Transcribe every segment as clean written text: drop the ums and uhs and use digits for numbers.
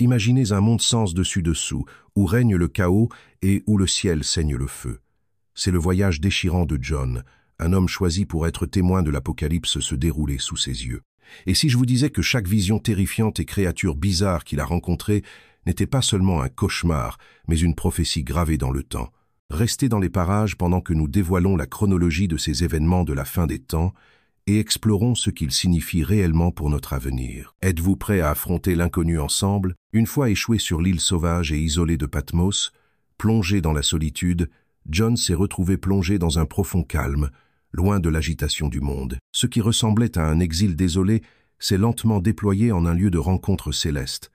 Imaginez un monde sens dessus-dessous, où règne le chaos et où le ciel saigne le feu. C'est le voyage déchirant de John, un homme choisi pour être témoin de l'Apocalypse se dérouler sous ses yeux. Et si je vous disais que chaque vision terrifiante et créature bizarre qu'il a rencontrée n'était pas seulement un cauchemar, mais une prophétie gravée dans le temps? Restez dans les parages pendant que nous dévoilons la chronologie de ces événements de la fin des temps et explorons ce qu'ils signifient réellement pour notre avenir. Êtes-vous prêts à affronter l'inconnu ensemble? Une fois échoué sur l'île sauvage et isolée de Patmos, plongé dans la solitude, John s'est retrouvé plongé dans un profond calme, loin de l'agitation du monde. Ce qui ressemblait à un exil désolé s'est lentement déployé en un lieu de rencontre céleste,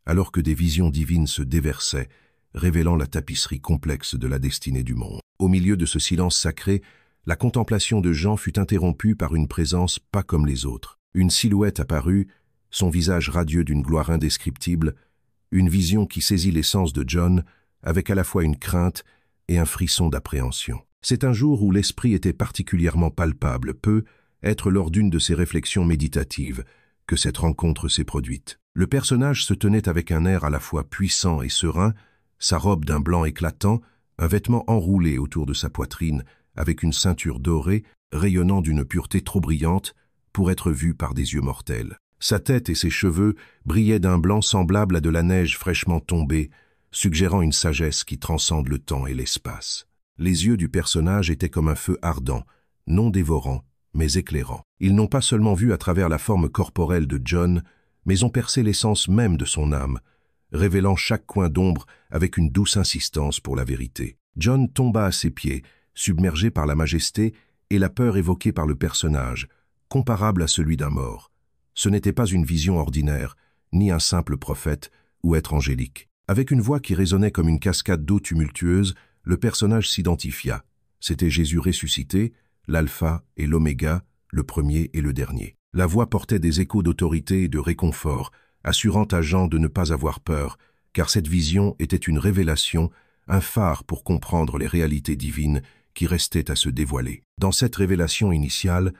alors que des visions divines se déversaient, révélant la tapisserie complexe de la destinée du monde. Au milieu de ce silence sacré, la contemplation de Jean fut interrompue par une présence pas comme les autres. Une silhouette apparut, son visage radieux d'une gloire indescriptible, une vision qui saisit l'essence de John, avec à la fois une crainte et un frisson d'appréhension. C'est un jour où l'esprit était particulièrement palpable, peut être lors d'une de ces réflexions méditatives que cette rencontre s'est produite. Le personnage se tenait avec un air à la fois puissant et serein, sa robe d'un blanc éclatant, un vêtement enroulé autour de sa poitrine, avec une ceinture dorée, rayonnant d'une pureté trop brillante pour être vue par des yeux mortels. Sa tête et ses cheveux brillaient d'un blanc semblable à de la neige fraîchement tombée, suggérant une sagesse qui transcende le temps et l'espace. Les yeux du personnage étaient comme un feu ardent, non dévorant, mais éclairant. Ils n'ont pas seulement vu à travers la forme corporelle de John, mais ont percé l'essence même de son âme, révélant chaque coin d'ombre avec une douce insistance pour la vérité. John tomba à ses pieds, submergé par la majesté et la peur évoquée par le personnage, comparable à celui d'un mort. Ce n'était pas une vision ordinaire, ni un simple prophète ou être angélique. Avec une voix qui résonnait comme une cascade d'eau tumultueuse, le personnage s'identifia. C'était Jésus ressuscité, l'alpha et l'oméga, le premier et le dernier. La voix portait des échos d'autorité et de réconfort, assurant à Jean de ne pas avoir peur, car cette vision était une révélation, un phare pour comprendre les réalités divines qui restaient à se dévoiler. Dans cette révélation initiale,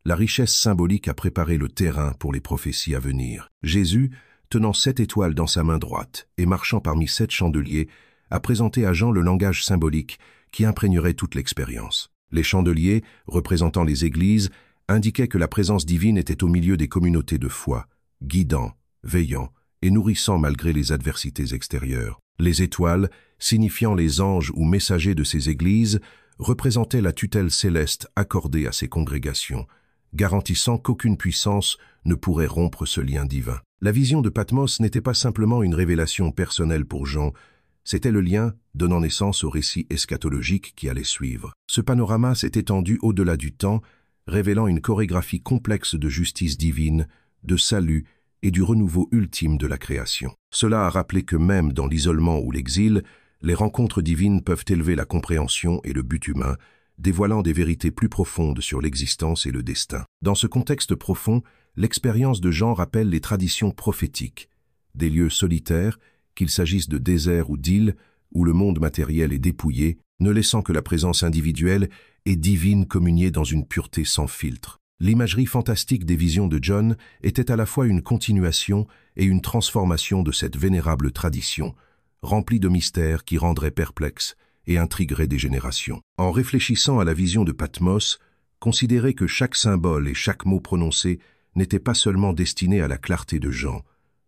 la richesse symbolique a préparé le terrain pour les prophéties à venir. Jésus, tenant 7 étoiles dans sa main droite et marchant parmi 7 chandeliers, a présenté à Jean le langage symbolique qui imprégnerait toute l'expérience. Les chandeliers, représentant les églises, indiquaient que la présence divine était au milieu des communautés de foi, guidant, veillant et nourrissant malgré les adversités extérieures. Les étoiles, signifiant les anges ou messagers de ces églises, représentaient la tutelle céleste accordée à ces congrégations, garantissant qu'aucune puissance ne pourrait rompre ce lien divin. La vision de Patmos n'était pas simplement une révélation personnelle pour Jean, c'était le lien donnant naissance au récit eschatologique qui allait suivre. Ce panorama s'est étendu au-delà du temps, révélant une chorégraphie complexe de justice divine, de salut et du renouveau ultime de la création. Cela a rappelé que même dans l'isolement ou l'exil, les rencontres divines peuvent élever la compréhension et le but humain, dévoilant des vérités plus profondes sur l'existence et le destin. Dans ce contexte profond, l'expérience de Jean rappelle les traditions prophétiques, des lieux solitaires, qu'il s'agisse de déserts ou d'îles, où le monde matériel est dépouillé, ne laissant que la présence individuelle et divine communier dans une pureté sans filtre. L'imagerie fantastique des visions de John était à la fois une continuation et une transformation de cette vénérable tradition, remplie de mystères qui rendraient perplexes et intrigueraient des générations. En réfléchissant à la vision de Patmos, considérez que chaque symbole et chaque mot prononcé n'était pas seulement destiné à la clarté de Jean,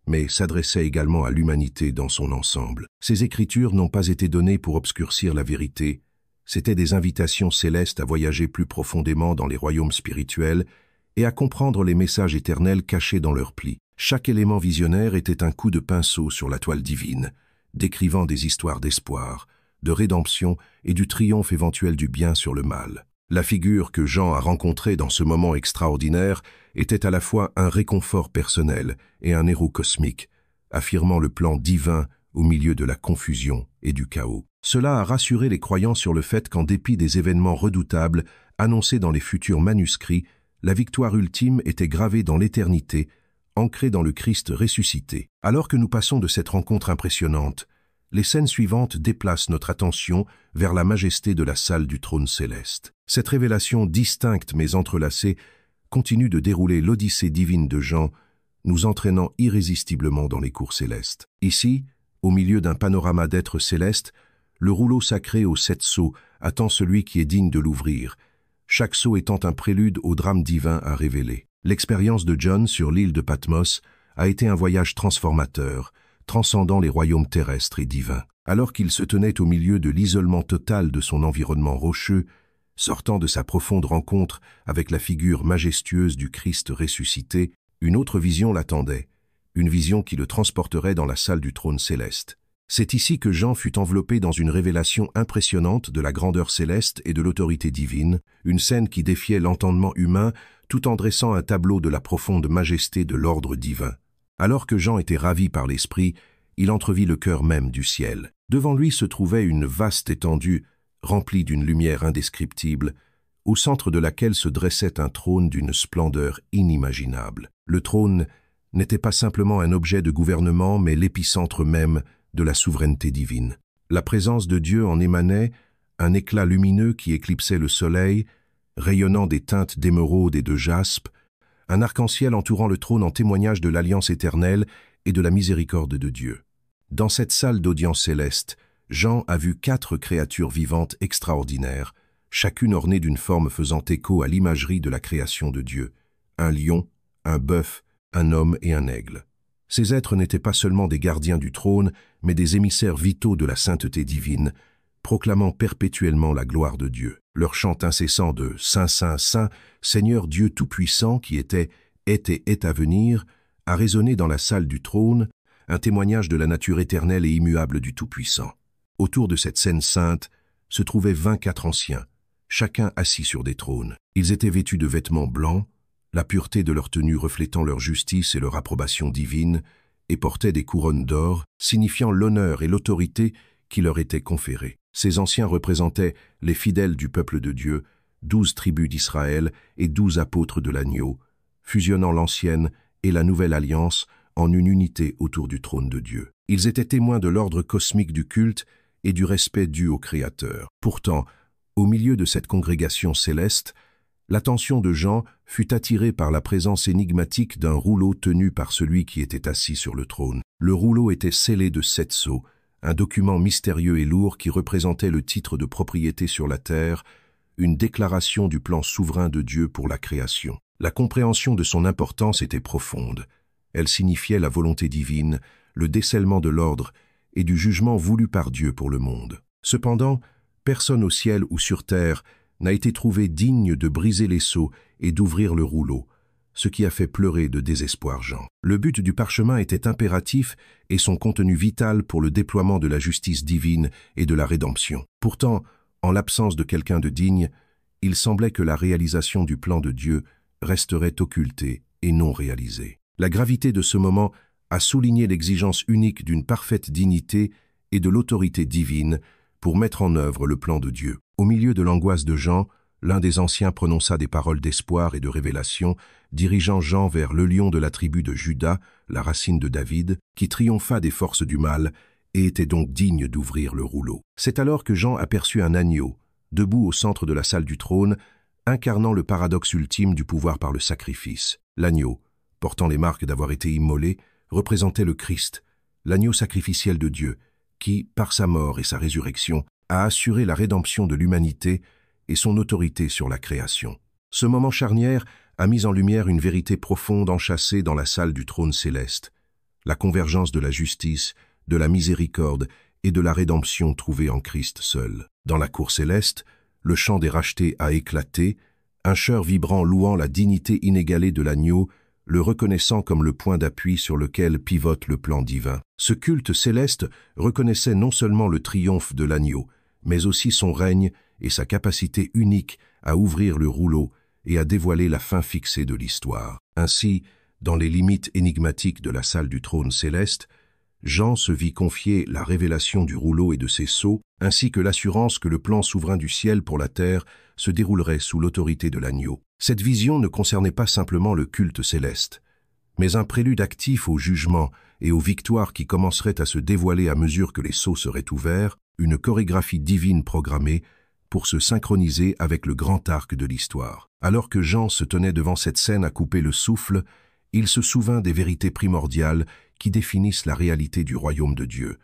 mais s'adressait également à l'humanité dans son ensemble. Ces écritures n'ont pas été données pour obscurcir la vérité, c'étaient des invitations célestes à voyager plus profondément dans les royaumes spirituels et à comprendre les messages éternels cachés dans leurs plis. Chaque élément visionnaire était un coup de pinceau sur la toile divine, décrivant des histoires d'espoir, de rédemption et du triomphe éventuel du bien sur le mal. La figure que Jean a rencontrée dans ce moment extraordinaire était à la fois un réconfort personnel et un héros cosmique, affirmant le plan divin au milieu de la confusion et du chaos. Cela a rassuré les croyants sur le fait qu'en dépit des événements redoutables annoncés dans les futurs manuscrits, la victoire ultime était gravée dans l'éternité, ancrée dans le Christ ressuscité. Alors que nous passons de cette rencontre impressionnante, les scènes suivantes déplacent notre attention vers la majesté de la salle du trône céleste. Cette révélation distincte mais entrelacée continue de dérouler l'odyssée divine de Jean, nous entraînant irrésistiblement dans les cours célestes. Ici, au milieu d'un panorama d'êtres célestes, le rouleau sacré aux 7 sceaux attend celui qui est digne de l'ouvrir, chaque sceau étant un prélude au drame divin à révéler. L'expérience de John sur l'île de Patmos a été un voyage transformateur, transcendant les royaumes terrestres et divins. Alors qu'il se tenait au milieu de l'isolement total de son environnement rocheux, sortant de sa profonde rencontre avec la figure majestueuse du Christ ressuscité, une autre vision l'attendait, une vision qui le transporterait dans la salle du trône céleste. C'est ici que Jean fut enveloppé dans une révélation impressionnante de la grandeur céleste et de l'autorité divine, une scène qui défiait l'entendement humain tout en dressant un tableau de la profonde majesté de l'ordre divin. Alors que Jean était ravi par l'esprit, il entrevit le cœur même du ciel. Devant lui se trouvait une vaste étendue, remplie d'une lumière indescriptible, au centre de laquelle se dressait un trône d'une splendeur inimaginable. Le trône n'était pas simplement un objet de gouvernement, mais l'épicentre même de la souveraineté divine. La présence de Dieu en émanait, un éclat lumineux qui éclipsait le soleil, rayonnant des teintes d'émeraude et de jaspe, un arc-en-ciel entourant le trône en témoignage de l'alliance éternelle et de la miséricorde de Dieu. Dans cette salle d'audience céleste, Jean a vu 4 créatures vivantes extraordinaires, chacune ornée d'une forme faisant écho à l'imagerie de la création de Dieu, un lion, un bœuf, un homme et un aigle. Ces êtres n'étaient pas seulement des gardiens du trône, mais des émissaires vitaux de la sainteté divine, proclamant perpétuellement la gloire de Dieu. Leur chant incessant de « Saint, Saint, Saint, Seigneur Dieu Tout-Puissant qui était et est à venir » a résonné dans la salle du trône, un témoignage de la nature éternelle et immuable du Tout-Puissant. Autour de cette scène sainte se trouvaient 24 anciens, chacun assis sur des trônes. Ils étaient vêtus de vêtements blancs, la pureté de leur tenue reflétant leur justice et leur approbation divine, et portaient des couronnes d'or, signifiant l'honneur et l'autorité qui leur étaient conférés. Ces anciens représentaient les fidèles du peuple de Dieu, 12 tribus d'Israël et 12 apôtres de l'agneau, fusionnant l'ancienne et la nouvelle alliance en une unité autour du trône de Dieu. Ils étaient témoins de l'ordre cosmique du culte et du respect dû au Créateur. Pourtant, au milieu de cette congrégation céleste, l'attention de Jean fut attirée par la présence énigmatique d'un rouleau tenu par celui qui était assis sur le trône. Le rouleau était scellé de 7 sceaux, un document mystérieux et lourd qui représentait le titre de propriété sur la terre, une déclaration du plan souverain de Dieu pour la création. La compréhension de son importance était profonde. Elle signifiait la volonté divine, le décèlement de l'ordre et du jugement voulu par Dieu pour le monde. Cependant, personne au ciel ou sur terre n'a été trouvé digne de briser les sceaux et d'ouvrir le rouleau, ce qui a fait pleurer de désespoir Jean. Le but du parchemin était impératif et son contenu vital pour le déploiement de la justice divine et de la rédemption. Pourtant, en l'absence de quelqu'un de digne, il semblait que la réalisation du plan de Dieu resterait occultée et non réalisée. La gravité de ce moment a souligné l'exigence unique d'une parfaite dignité et de l'autorité divine pour mettre en œuvre le plan de Dieu. Au milieu de l'angoisse de Jean, l'un des anciens prononça des paroles d'espoir et de révélation, dirigeant Jean vers le lion de la tribu de Juda, la racine de David, qui triompha des forces du mal et était donc digne d'ouvrir le rouleau. C'est alors que Jean aperçut un agneau, debout au centre de la salle du trône, incarnant le paradoxe ultime du pouvoir par le sacrifice. L'agneau, portant les marques d'avoir été immolé, représentait le Christ, l'agneau sacrificiel de Dieu, qui, par sa mort et sa résurrection, a assuré la rédemption de l'humanité et son autorité sur la création. Ce moment charnière a mis en lumière une vérité profonde enchâssée dans la salle du trône céleste, la convergence de la justice, de la miséricorde et de la rédemption trouvée en Christ seul. Dans la cour céleste, le chant des rachetés a éclaté, un chœur vibrant louant la dignité inégalée de l'agneau, le reconnaissant comme le point d'appui sur lequel pivote le plan divin. Ce culte céleste reconnaissait non seulement le triomphe de l'agneau, mais aussi son règne et sa capacité unique à ouvrir le rouleau et à dévoiler la fin fixée de l'histoire. Ainsi, dans les limites énigmatiques de la salle du trône céleste, Jean se vit confier la révélation du rouleau et de ses sceaux, ainsi que l'assurance que le plan souverain du ciel pour la terre se déroulerait sous l'autorité de l'agneau. Cette vision ne concernait pas simplement le culte céleste, mais un prélude actif au jugement et aux victoires qui commenceraient à se dévoiler à mesure que les sceaux seraient ouverts, une chorégraphie divine programmée pour se synchroniser avec le grand arc de l'histoire. Alors que Jean se tenait devant cette scène à couper le souffle, Il se souvint des vérités primordiales qui définissent la réalité du royaume de Dieu,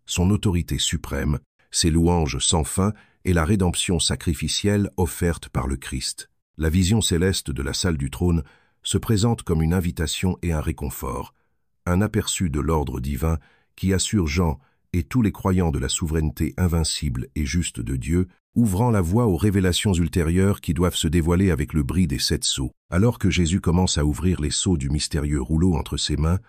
son autorité suprême, ses louanges sans fin et la rédemption sacrificielle offerte par le Christ. La vision céleste de la salle du trône se présente comme une invitation et un réconfort, un aperçu de l'ordre divin qui assure Jean et tous les croyants de la souveraineté invincible et juste de Dieu, ouvrant la voie aux révélations ultérieures qui doivent se dévoiler avec le bris des 7 sceaux. Alors que Jésus commence à ouvrir les sceaux du mystérieux rouleau entre ses mains,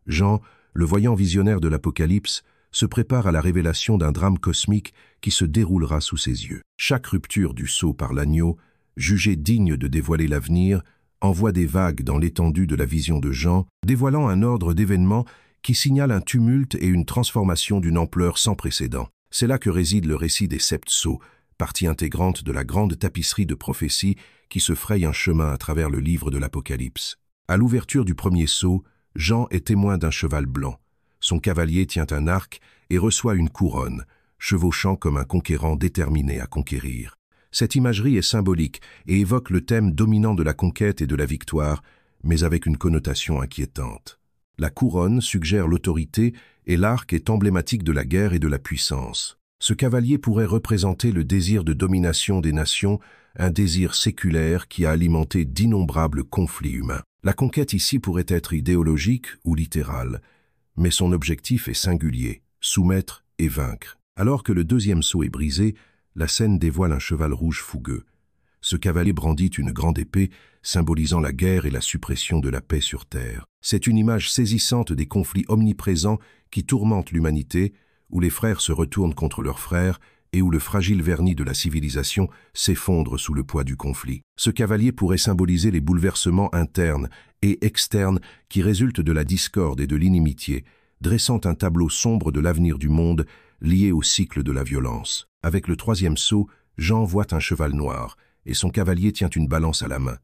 Jean, le voyant visionnaire de l'Apocalypse, se prépare à la révélation d'un drame cosmique qui se déroulera sous ses yeux. Chaque rupture du sceau par l'agneau, jugée digne de dévoiler l'avenir, envoie des vagues dans l'étendue de la vision de Jean, dévoilant un ordre d'événements qui signale un tumulte et une transformation d'une ampleur sans précédent. C'est là que réside le récit des 7 sceaux, partie intégrante de la grande tapisserie de prophéties qui se fraye un chemin à travers le livre de l'Apocalypse. À l'ouverture du premier sceau, Jean est témoin d'un cheval blanc. Son cavalier tient un arc et reçoit une couronne, chevauchant comme un conquérant déterminé à conquérir. Cette imagerie est symbolique et évoque le thème dominant de la conquête et de la victoire, mais avec une connotation inquiétante. La couronne suggère l'autorité et l'arc est emblématique de la guerre et de la puissance. Ce cavalier pourrait représenter le désir de domination des nations, un désir séculaire qui a alimenté d'innombrables conflits humains. La conquête ici pourrait être idéologique ou littérale, mais son objectif est singulier, soumettre et vaincre. Alors que le deuxième sceau est brisé, la scène dévoile un cheval rouge fougueux. Ce cavalier brandit une grande épée, symbolisant la guerre et la suppression de la paix sur terre. C'est une image saisissante des conflits omniprésents qui tourmentent l'humanité, où les frères se retournent contre leurs frères et où le fragile vernis de la civilisation s'effondre sous le poids du conflit. Ce cavalier pourrait symboliser les bouleversements internes et externes qui résultent de la discorde et de l'inimitié, dressant un tableau sombre de l'avenir du monde lié au cycle de la violence. Avec le troisième sceau, Jean voit un cheval noir, et son cavalier tient une balance à la main.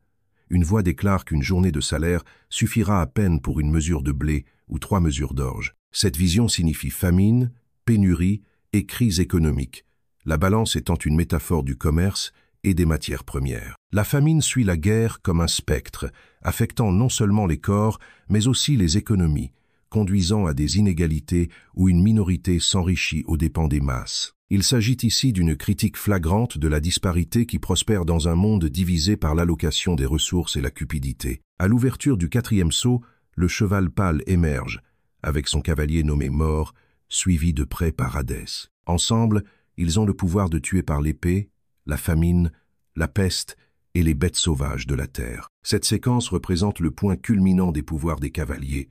Une voix déclare qu'une journée de salaire suffira à peine pour une mesure de blé ou 3 mesures d'orge. Cette vision signifie famine, pénurie et crise économique, la balance étant une métaphore du commerce et des matières premières. La famine suit la guerre comme un spectre, affectant non seulement les corps, mais aussi les économies, conduisant à des inégalités où une minorité s'enrichit aux dépens des masses. Il s'agit ici d'une critique flagrante de la disparité qui prospère dans un monde divisé par l'allocation des ressources et la cupidité. À l'ouverture du 4e sceau, le cheval pâle émerge, avec son cavalier nommé Mort, suivi de près par Hadès. Ensemble, ils ont le pouvoir de tuer par l'épée, la famine, la peste et les bêtes sauvages de la terre. Cette séquence représente le point culminant des pouvoirs des cavaliers,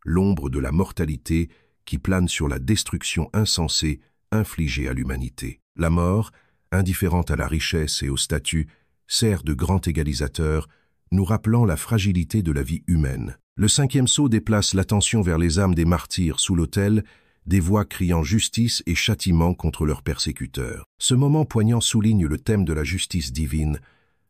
l'ombre de la mortalité qui plane sur la destruction insensée infligée à l'humanité. La mort, indifférente à la richesse et au statut, sert de grand égalisateur, nous rappelant la fragilité de la vie humaine. Le 5e sceau déplace l'attention vers les âmes des martyrs sous l'autel, des voix criant justice et châtiment contre leurs persécuteurs. Ce moment poignant souligne le thème de la justice divine,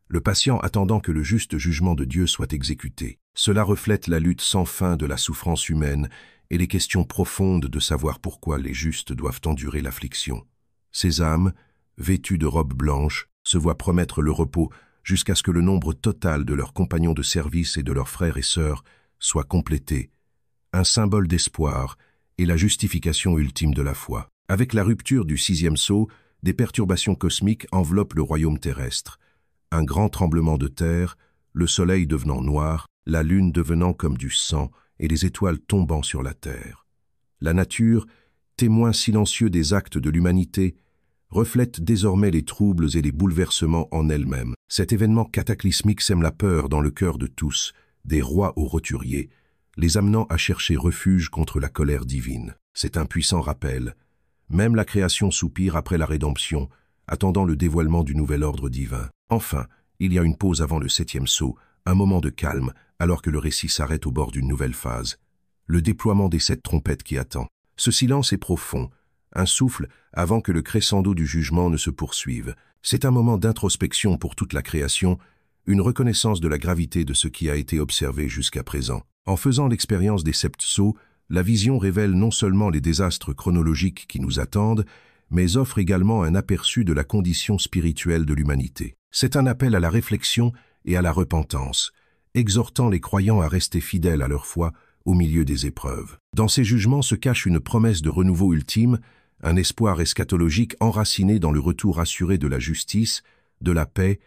le patient attendant que le juste jugement de Dieu soit exécuté. Cela reflète la lutte sans fin de la souffrance humaine et les questions profondes de savoir pourquoi les justes doivent endurer l'affliction. Ces âmes, vêtues de robes blanches, se voient promettre le repos jusqu'à ce que le nombre total de leurs compagnons de service et de leurs frères et sœurs soit complété, un symbole d'espoir et la justification ultime de la foi. Avec la rupture du 6e sceau, des perturbations cosmiques enveloppent le royaume terrestre. Un grand tremblement de terre, le soleil devenant noir, la lune devenant comme du sang et les étoiles tombant sur la terre. La nature, témoin silencieux des actes de l'humanité, reflète désormais les troubles et les bouleversements en elle-même. Cet événement cataclysmique sème la peur dans le cœur de tous, des rois aux roturiers, les amenant à chercher refuge contre la colère divine. C'est un puissant rappel. Même la création soupire après la rédemption, attendant le dévoilement du nouvel ordre divin. Enfin, il y a une pause avant le 7e sceau, un moment de calme, alors que le récit s'arrête au bord d'une nouvelle phase. Le déploiement des 7 trompettes qui attend. Ce silence est profond, un souffle avant que le crescendo du jugement ne se poursuive. C'est un moment d'introspection pour toute la création, une reconnaissance de la gravité de ce qui a été observé jusqu'à présent. En faisant l'expérience des 7 sceaux, la vision révèle non seulement les désastres chronologiques qui nous attendent, mais offre également un aperçu de la condition spirituelle de l'humanité. C'est un appel à la réflexion et à la repentance, exhortant les croyants à rester fidèles à leur foi au milieu des épreuves. Dans ces jugements se cache une promesse de renouveau ultime, un espoir eschatologique enraciné dans le retour assuré de la justice, de la paix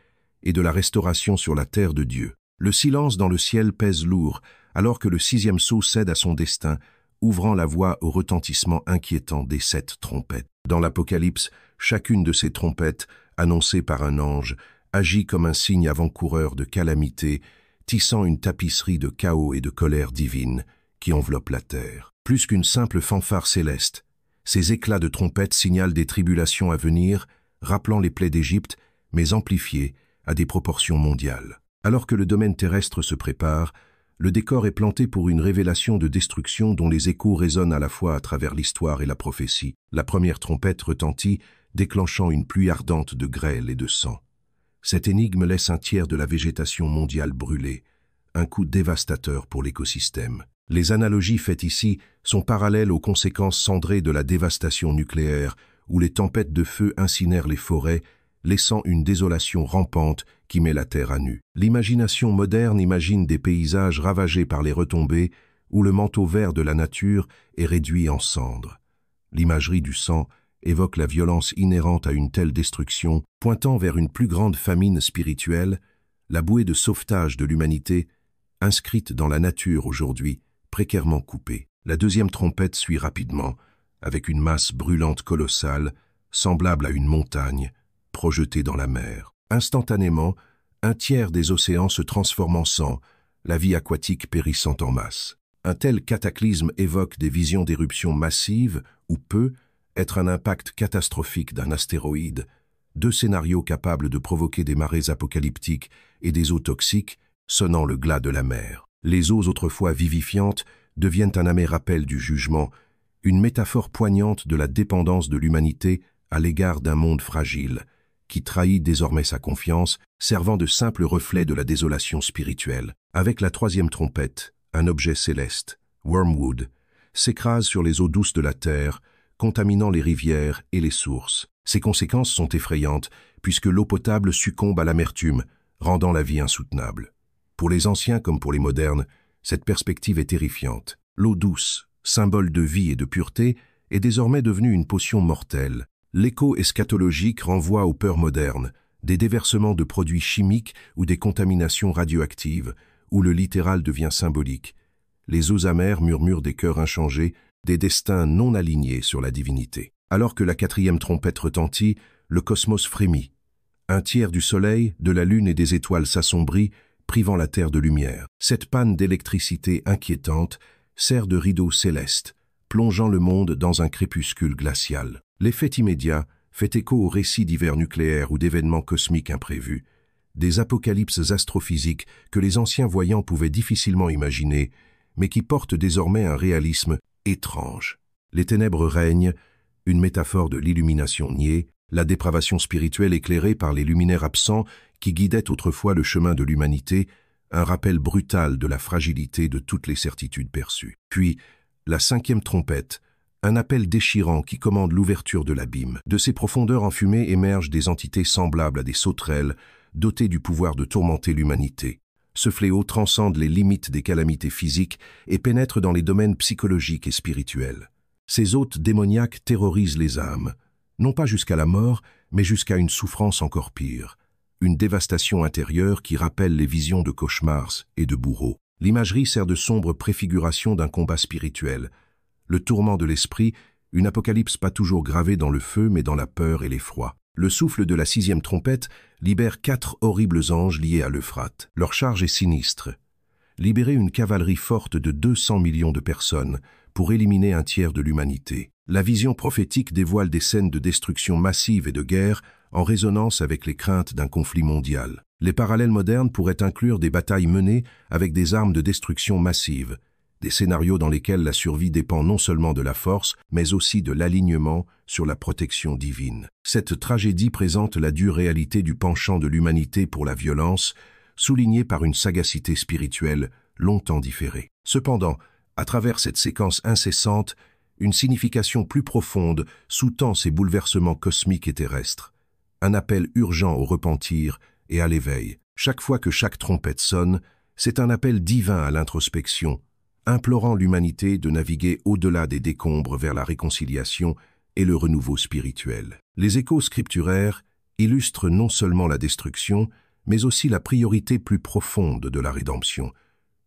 et de la restauration sur la terre de Dieu. Le silence dans le ciel pèse lourd, alors que le 6e sceau cède à son destin, ouvrant la voie au retentissement inquiétant des 7 trompettes. Dans l'Apocalypse, chacune de ces trompettes, annoncée par un ange, agit comme un signe avant-coureur de calamité, tissant une tapisserie de chaos et de colère divine qui enveloppe la terre. Plus qu'une simple fanfare céleste, ces éclats de trompettes signalent des tribulations à venir, rappelant les plaies d'Égypte, mais amplifiées à des proportions mondiales. Alors que le domaine terrestre se prépare, le décor est planté pour une révélation de destruction dont les échos résonnent à la fois à travers l'histoire et la prophétie. La première trompette retentit, déclenchant une pluie ardente de grêle et de sang. Cette énigme laisse un tiers de la végétation mondiale brûlée, un coup dévastateur pour l'écosystème. Les analogies faites ici sont parallèles aux conséquences cendrées de la dévastation nucléaire, où les tempêtes de feu incinèrent les forêts, laissant une désolation rampante qui met la terre à nu. L'imagination moderne imagine des paysages ravagés par les retombées, où le manteau vert de la nature est réduit en cendres. L'imagerie du sang évoque la violence inhérente à une telle destruction, pointant vers une plus grande famine spirituelle, la bouée de sauvetage de l'humanité, inscrite dans la nature aujourd'hui, précairement coupée. La deuxième trompette suit rapidement, avec une masse brûlante colossale, semblable à une montagne, projetée dans la mer. Instantanément, un tiers des océans se transforme en sang, la vie aquatique périssant en masse. Un tel cataclysme évoque des visions d'éruptions massives, ou peut être un impact catastrophique d'un astéroïde, 2 scénarios capables de provoquer des marées apocalyptiques et des eaux toxiques, sonnant le glas de la mer. Les eaux autrefois vivifiantes deviennent un amer rappel du jugement, une métaphore poignante de la dépendance de l'humanité à l'égard d'un monde fragile, qui trahit désormais sa confiance, servant de simple reflet de la désolation spirituelle. Avec la troisième trompette, un objet céleste, Wormwood, s'écrase sur les eaux douces de la terre, contaminant les rivières et les sources. Ses conséquences sont effrayantes, puisque l'eau potable succombe à l'amertume, rendant la vie insoutenable. Pour les anciens comme pour les modernes, cette perspective est terrifiante. L'eau douce, symbole de vie et de pureté, est désormais devenue une potion mortelle. L'écho eschatologique renvoie aux peurs modernes, des déversements de produits chimiques ou des contaminations radioactives, où le littéral devient symbolique. Les eaux amères murmurent des cœurs inchangés, des destins non alignés sur la divinité. Alors que la quatrième trompette retentit, le cosmos frémit. Un tiers du soleil, de la lune et des étoiles s'assombrit, privant la terre de lumière. Cette panne d'électricité inquiétante sert de rideau céleste, plongeant le monde dans un crépuscule glacial. L'effet immédiat fait écho aux récits divers nucléaires ou d'événements cosmiques imprévus, des apocalypses astrophysiques que les anciens voyants pouvaient difficilement imaginer, mais qui portent désormais un réalisme étrange. Les ténèbres règnent, une métaphore de l'illumination niée, la dépravation spirituelle éclairée par les luminaires absents qui guidaient autrefois le chemin de l'humanité, un rappel brutal de la fragilité de toutes les certitudes perçues. Puis, la cinquième trompette, un appel déchirant qui commande l'ouverture de l'abîme. De ces profondeurs enfumées émergent des entités semblables à des sauterelles, dotées du pouvoir de tourmenter l'humanité. Ce fléau transcende les limites des calamités physiques et pénètre dans les domaines psychologiques et spirituels. Ces hôtes démoniaques terrorisent les âmes, non pas jusqu'à la mort, mais jusqu'à une souffrance encore pire, une dévastation intérieure qui rappelle les visions de cauchemars et de bourreaux. L'imagerie sert de sombre préfiguration d'un combat spirituel, le tourment de l'esprit, une apocalypse pas toujours gravée dans le feu mais dans la peur et l'effroi. Le souffle de la sixième trompette libère 4 horribles anges liés à l'Euphrate. Leur charge est sinistre. Libérer une cavalerie forte de 200 millions de personnes pour éliminer un tiers de l'humanité. La vision prophétique dévoile des scènes de destruction massive et de guerre en résonance avec les craintes d'un conflit mondial. Les parallèles modernes pourraient inclure des batailles menées avec des armes de destruction massive, des scénarios dans lesquels la survie dépend non seulement de la force, mais aussi de l'alignement sur la protection divine. Cette tragédie présente la dure réalité du penchant de l'humanité pour la violence, soulignée par une sagacité spirituelle longtemps différée. Cependant, à travers cette séquence incessante, une signification plus profonde sous-tend ces bouleversements cosmiques et terrestres. Un appel urgent au repentir et à l'éveil. Chaque fois que chaque trompette sonne, C'est un appel divin à l'introspection, implorant l'humanité de naviguer au-delà des décombres vers la réconciliation et le renouveau spirituel. Les échos scripturaires illustrent non seulement la destruction, mais aussi la priorité plus profonde de la rédemption,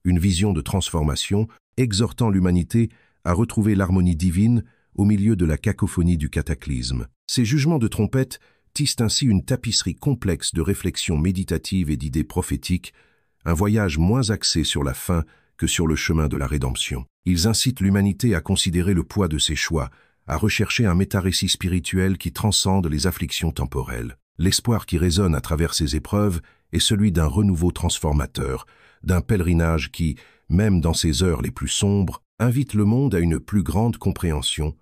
une vision de transformation exhortant l'humanité à retrouver l'harmonie divine au milieu de la cacophonie du cataclysme. Ces jugements de trompette tissent ainsi une tapisserie complexe de réflexions méditatives et d'idées prophétiques, un voyage moins axé sur la fin que sur le chemin de la rédemption. Ils incitent l'humanité à considérer le poids de ses choix, à rechercher un métarécit spirituel qui transcende les afflictions temporelles. L'espoir qui résonne à travers ces épreuves est celui d'un renouveau transformateur, d'un pèlerinage qui, même dans ces heures les plus sombres, invite le monde à une plus grande compréhension,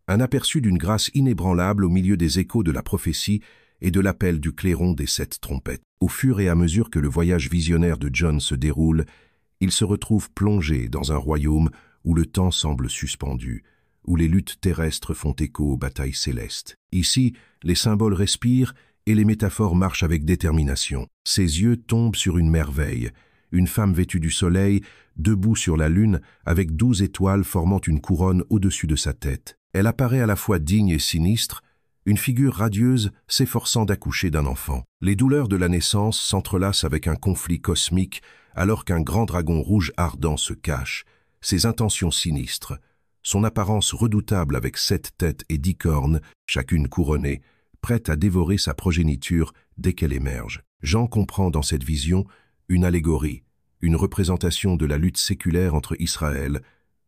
un aperçu d'une grâce inébranlable au milieu des échos de la prophétie et de l'appel du clairon des 7 trompettes. Au fur et à mesure que le voyage visionnaire de John se déroule, il se retrouve plongé dans un royaume où le temps semble suspendu, où les luttes terrestres font écho aux batailles célestes. Ici, les symboles respirent et les métaphores marchent avec détermination. Ses yeux tombent sur une merveille, une femme vêtue du soleil, debout sur la lune, avec 12 étoiles formant une couronne au-dessus de sa tête. Elle apparaît à la fois digne et sinistre, une figure radieuse s'efforçant d'accoucher d'un enfant. Les douleurs de la naissance s'entrelacent avec un conflit cosmique alors qu'un grand dragon rouge ardent se cache, ses intentions sinistres, son apparence redoutable avec 7 têtes et 10 cornes, chacune couronnée, prête à dévorer sa progéniture dès qu'elle émerge. Jean comprend dans cette vision une allégorie, une représentation de la lutte séculaire entre Israël,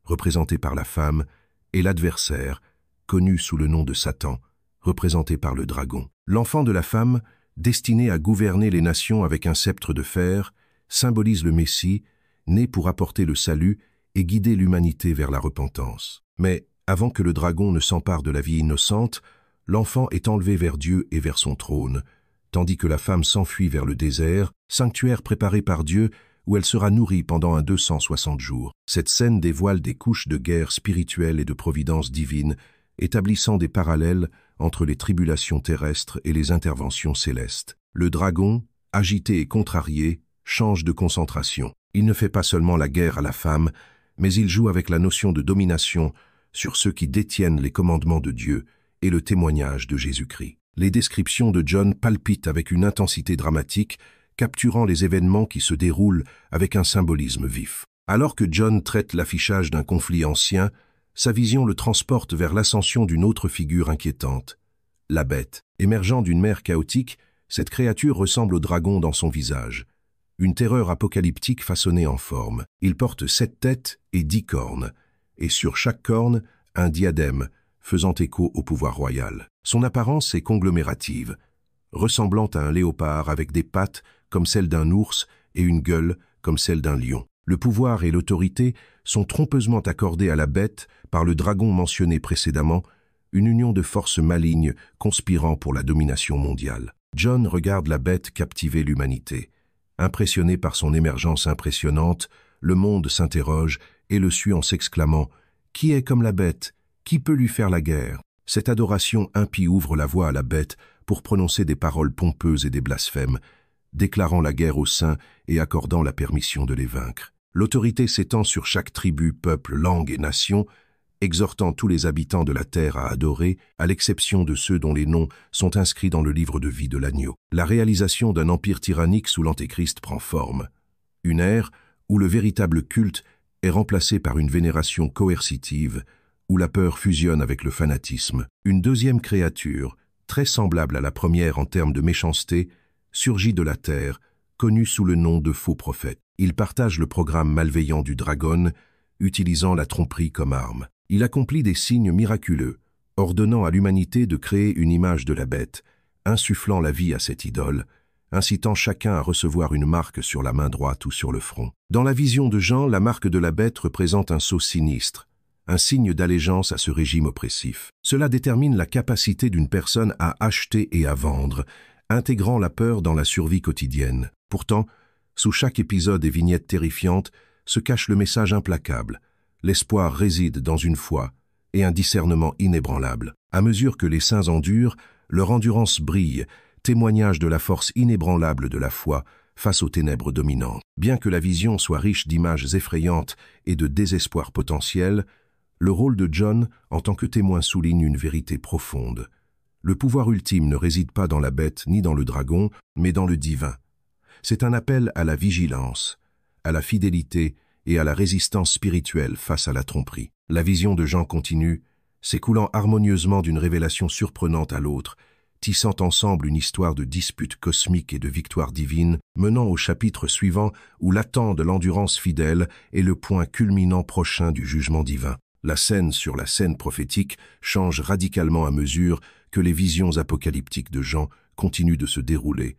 représenté par la femme, et l'adversaire, connu sous le nom de Satan, représenté par le dragon. L'enfant de la femme, destiné à gouverner les nations avec un sceptre de fer, symbolise le Messie, né pour apporter le salut et guider l'humanité vers la repentance. Mais, avant que le dragon ne s'empare de la vie innocente, l'enfant est enlevé vers Dieu et vers son trône, tandis que la femme s'enfuit vers le désert, sanctuaire préparé par Dieu, où elle sera nourrie pendant un 260 jours. Cette scène dévoile des couches de guerre spirituelle et de providence divine, établissant des parallèles entre les tribulations terrestres et les interventions célestes. Le dragon, agité et contrarié, change de concentration. Il ne fait pas seulement la guerre à la femme, mais il joue avec la notion de domination sur ceux qui détiennent les commandements de Dieu et le témoignage de Jésus-Christ. Les descriptions de John palpitent avec une intensité dramatique, capturant les événements qui se déroulent avec un symbolisme vif. Alors que John traite l'affichage d'un conflit ancien, sa vision le transporte vers l'ascension d'une autre figure inquiétante, la bête. Émergeant d'une mer chaotique, cette créature ressemble au dragon dans son visage, une terreur apocalyptique façonnée en forme. Il porte 7 têtes et 10 cornes, et sur chaque corne, un diadème, faisant écho au pouvoir royal. Son apparence est conglomérative, ressemblant à un léopard avec des pattes comme celles d'un ours et une gueule comme celle d'un lion. Le pouvoir et l'autorité sont trompeusement accordés à la bête par le dragon mentionné précédemment, une union de forces malignes conspirant pour la domination mondiale. John regarde la bête captiver l'humanité. Impressionné par son émergence impressionnante, le monde s'interroge et le suit en s'exclamant « Qui est comme la bête? Qui peut lui faire la guerre ?» Cette adoration impie ouvre la voie à la bête pour prononcer des paroles pompeuses et des blasphèmes, déclarant la guerre aux saints et accordant la permission de les vaincre. L'autorité s'étend sur chaque tribu, peuple, langue et nation, exhortant tous les habitants de la terre à adorer, à l'exception de ceux dont les noms sont inscrits dans le livre de vie de l'agneau. La réalisation d'un empire tyrannique sous l'Antéchrist prend forme. Une ère où le véritable culte est remplacé par une vénération coercitive, où la peur fusionne avec le fanatisme. Une deuxième créature, très semblable à la première en termes de méchanceté, surgit de la terre, connue sous le nom de faux prophète. Il partage le programme malveillant du dragon, utilisant la tromperie comme arme. Il accomplit des signes miraculeux, ordonnant à l'humanité de créer une image de la bête, insufflant la vie à cette idole, incitant chacun à recevoir une marque sur la main droite ou sur le front. Dans la vision de Jean, la marque de la bête représente un sceau sinistre, un signe d'allégeance à ce régime oppressif. Cela détermine la capacité d'une personne à acheter et à vendre, intégrant la peur dans la survie quotidienne. Pourtant, sous chaque épisode et vignette terrifiante se cache le message implacable. L'espoir réside dans une foi et un discernement inébranlable. À mesure que les saints endurent, leur endurance brille, témoignage de la force inébranlable de la foi, face aux ténèbres dominantes. Bien que la vision soit riche d'images effrayantes et de désespoir potentiel, le rôle de John en tant que témoin souligne une vérité profonde. Le pouvoir ultime ne réside pas dans la bête ni dans le dragon, mais dans le divin. C'est un appel à la vigilance, à la fidélité et à la résistance spirituelle face à la tromperie. La vision de Jean continue, s'écoulant harmonieusement d'une révélation surprenante à l'autre, tissant ensemble une histoire de dispute cosmique et de victoire divine, menant au chapitre suivant où l'attente de l'endurance fidèle est le point culminant prochain du jugement divin. La scène sur la scène prophétique change radicalement à mesure que les visions apocalyptiques de Jean continuent de se dérouler,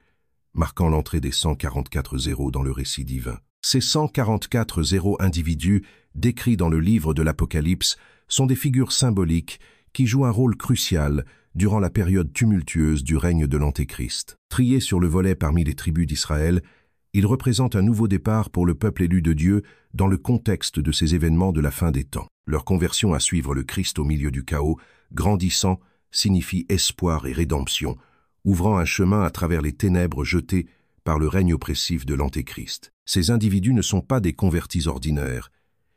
marquant l'entrée des 144 zéros dans le récit divin. Ces 144 zéros individus, décrits dans le livre de l'Apocalypse, sont des figures symboliques qui jouent un rôle crucial durant la période tumultueuse du règne de l'Antéchrist. Triés sur le volet parmi les tribus d'Israël, ils représentent un nouveau départ pour le peuple élu de Dieu dans le contexte de ces événements de la fin des temps. Leur conversion à suivre le Christ au milieu du chaos, grandissant, signifie espoir et rédemption, ouvrant un chemin à travers les ténèbres jetées par le règne oppressif de l'Antéchrist. Ces individus ne sont pas des convertis ordinaires.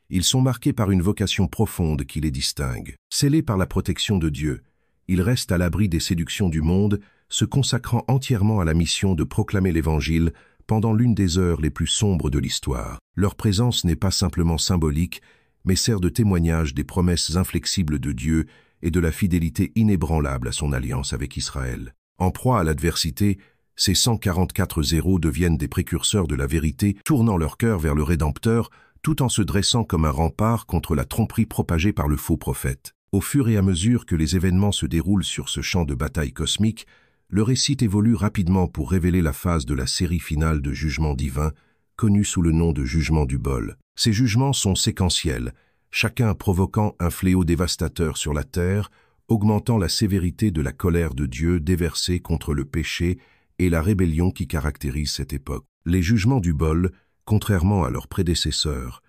Ils sont marqués par une vocation profonde qui les distingue. Scellés par la protection de Dieu, ils restent à l'abri des séductions du monde, se consacrant entièrement à la mission de proclamer l'Évangile pendant l'une des heures les plus sombres de l'histoire. Leur présence n'est pas simplement symbolique, mais sert de témoignage des promesses inflexibles de Dieu et de la fidélité inébranlable à son alliance avec Israël. En proie à l'adversité, ces 144 zéros deviennent des précurseurs de la vérité, tournant leur cœur vers le Rédempteur, tout en se dressant comme un rempart contre la tromperie propagée par le faux prophète. Au fur et à mesure que les événements se déroulent sur ce champ de bataille cosmique, le récit évolue rapidement pour révéler la phase de la série finale de jugements divins, connue sous le nom de jugement du bol. Ces jugements sont séquentiels, chacun provoquant un fléau dévastateur sur la terre, augmentant la sévérité de la colère de Dieu déversée contre le péché et la rébellion qui caractérise cette époque. Les jugements du bol, contrairement à leurs prédécesseurs,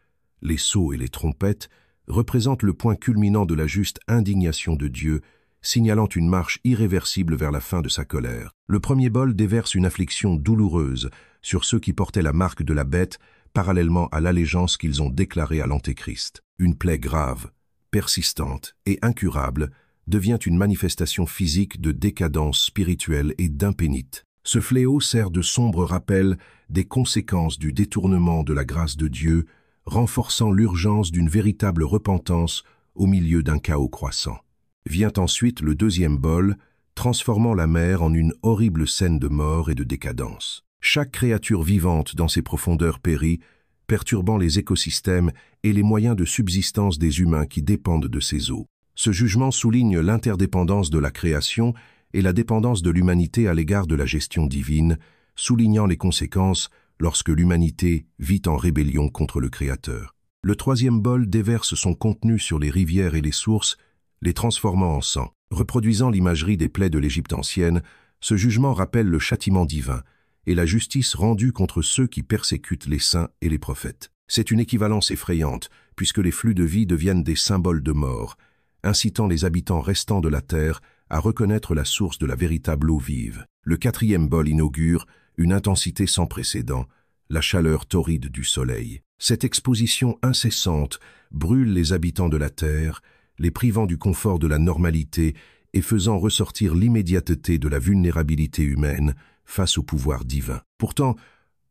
les sceaux et les trompettes, représentent le point culminant de la juste indignation de Dieu, signalant une marche irréversible vers la fin de sa colère. Le premier bol déverse une affliction douloureuse sur ceux qui portaient la marque de la bête, parallèlement à l'allégeance qu'ils ont déclarée à l'Antéchrist. Une plaie grave, persistante et incurable devient une manifestation physique de décadence spirituelle et d'impénite. Ce fléau sert de sombre rappel des conséquences du détournement de la grâce de Dieu, renforçant l'urgence d'une véritable repentance au milieu d'un chaos croissant. Vient ensuite le deuxième bol, transformant la mer en une horrible scène de mort et de décadence. Chaque créature vivante dans ses profondeurs périt, perturbant les écosystèmes et les moyens de subsistance des humains qui dépendent de ces eaux. Ce jugement souligne l'interdépendance de la création et la dépendance de l'humanité à l'égard de la gestion divine, soulignant les conséquences lorsque l'humanité vit en rébellion contre le Créateur. Le troisième bol déverse son contenu sur les rivières et les sources, les transformant en sang. Reproduisant l'imagerie des plaies de l'Égypte ancienne, ce jugement rappelle le châtiment divin et la justice rendue contre ceux qui persécutent les saints et les prophètes. C'est une équivalence effrayante, puisque les flux de vie deviennent des symboles de mort, incitant les habitants restants de la terre à reconnaître la source de la véritable eau vive. Le quatrième bol inaugure une intensité sans précédent, la chaleur torride du soleil. Cette exposition incessante brûle les habitants de la terre, les privant du confort de la normalité et faisant ressortir l'immédiateté de la vulnérabilité humaine face au pouvoir divin. Pourtant,